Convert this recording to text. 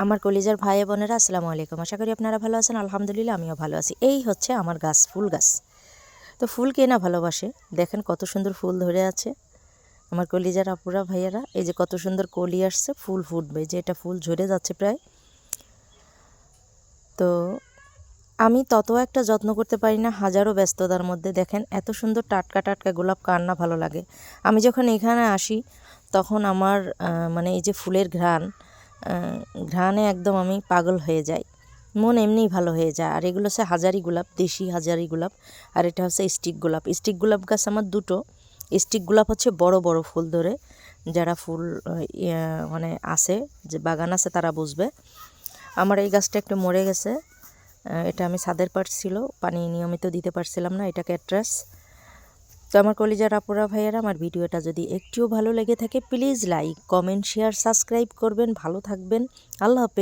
আমার কলিজার ভাই বোনেরা আসসালামু আলাইকুম। আশা করি আপনারা ভালো আছেন। আলহামদুলিল্লাহ আমিও ভালো আছি। এই হচ্ছে আমার গাছ, ফুল গাছ। তো ফুল কে না ভালোবাসে, দেখেন কত সুন্দর ফুল ধরে আছে আমার কলিজার আপুরা ভাইয়ারা। এই যে কত সুন্দর কলি আসছে, ফুল ফুটবে, যে এটা ফুল ঝরে যাচ্ছে প্রায়। তো আমি তত একটা যত্ন করতে পারি না, হাজারো ব্যস্ততার মধ্যে। দেখেন এত সুন্দর টাটকা টাটকা গোলাপ কার না ভালো লাগে। আমি যখন এখানে আসি তখন আমার মানে এই যে ফুলের ঘ্রাণে একদম আমি পাগল হয়ে যাই, মন এমনিই ভালো হয়ে যায়। আর এগুলো হচ্ছে হাজারি গোলাপ, দেশি হাজারি গোলাপ। আর এটা হচ্ছে স্টিক গোলাপ। স্টিক গোলাপ গাছ আমার দুটো। স্টিক গোলাপ হচ্ছে বড় বড় ফুল ধরে, যারা ফুল মানে আছে, যে বাগান আছে তারা বুঝবে। আমার এই গাছটা একটু মরে গেছে, এটা আমি ছাদের পাট ছিল, পানি নিয়মিত দিতে পারছিলাম না, এটা ক্যাটরাস। তো আমার কলিজার আপুরা ভাইয়েরা, আমার ভিডিওটা যদি একটুও ভালো লেগে থাকে please like, comment, share, subscribe করবেন। ভালো থাকবেন। আল্লাহ হাফেজ।